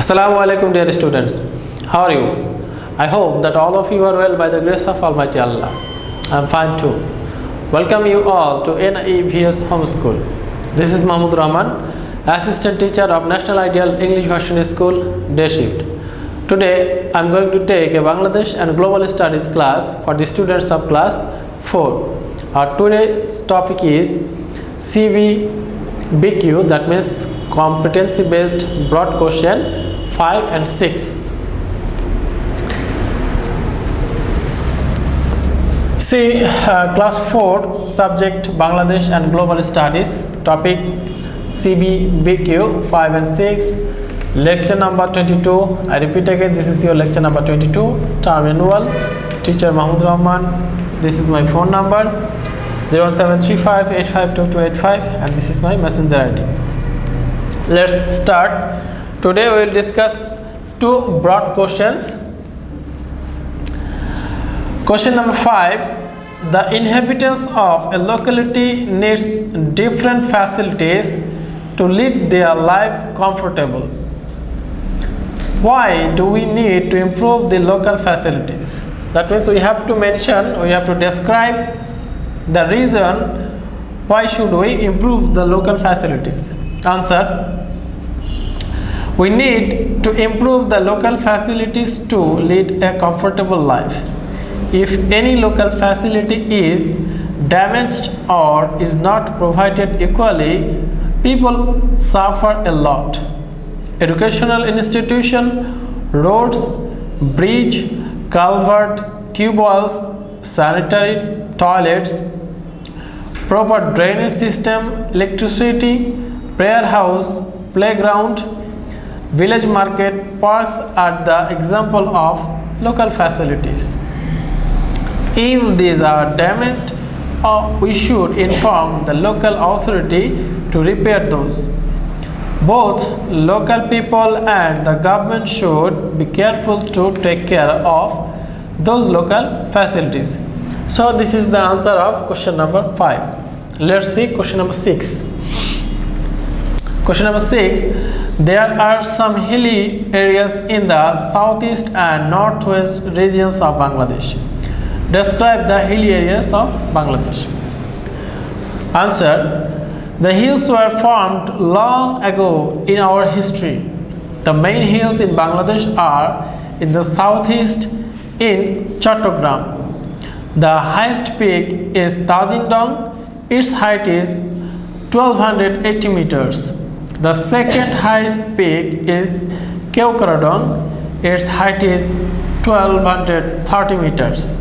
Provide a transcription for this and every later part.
Assalamu alaikum dear students, how are you? I hope that all of you are well by the grace of Almighty Allah. I am fine too. Welcome you all to NEVS Homeschool. This is Mahmudur Rahman, Assistant Teacher of National Ideal English Version School, Day Shift. Today I am going to take a Bangladesh and Global Studies class for the students of class 4. Our today's topic is CBBQ, that means competency based broad question 5 and 6. See, class 4 subject Bangladesh and Global Studies, topic CBBQ 5 and 6, lecture number 22. I repeat again, this is your lecture number 22, term annual, teacher Mahmudur Rahman. This is my phone number 0735 852285 and this is my messenger ID. Let's start. Today we will discuss two broad questions. Question number 5. The inhabitants of a locality needs different facilities to lead their life comfortable. Why do we need to improve the local facilities? That means we have to mention, we have to describe the reason why should we improve the local facilities. Answer: we need to improve the local facilities to lead a comfortable life. If any local facility is damaged or is not provided equally, people suffer a lot. Educational institution, roads, bridge, culvert, tube wells, sanitary toilets, proper drainage system, electricity, prayer house, playground, village market, parks are the example of local facilities. If these are damaged, we should inform the local authority to repair those. Both local people and the government should be careful to take care of those local facilities. So this is the answer of question number 5. Let's see question number 6. Question number 6. There are some hilly areas in the southeast and northwest regions of Bangladesh. Describe the hilly areas of Bangladesh. Answer: the hills were formed long ago in our history. The main hills in Bangladesh are in the southeast in Chattogram. The highest peak is Tajindong. Its height is 1280 meters. The second highest peak is Keukaradong. Its height is 1230 meters.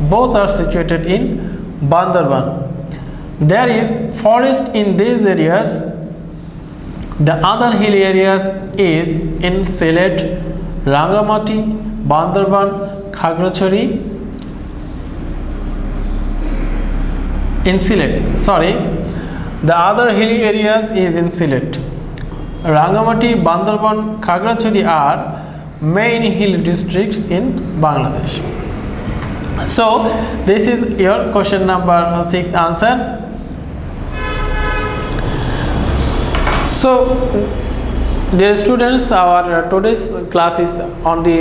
Both are situated in Bandarban. There is forest in these areas. The other hilly areas is in Sylhet, Rangamati, Bandarban, Khagrachari. In Sylhet, sorry, the other hilly areas is in Sylhet. Rangamati, Bandarban, Khagrachari are main hill districts in Bangladesh. So this is your question number 6 answer. So dear students, our today's class is on the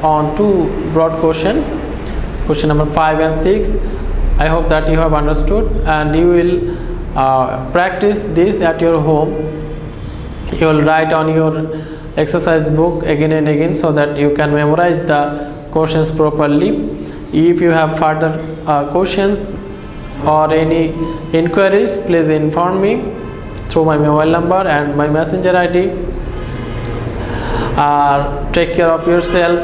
on two broad question number 5 and 6. I hope that you have understood and you will practice this at your home. You will write on your exercise book again and again so that you can memorize the questions properly. If you have further questions or any inquiries, please inform me through my mobile number and my messenger ID. Take care of yourself,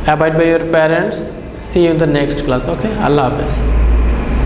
abide by your parents. See you in the next class. Okay, Allah Hafiz.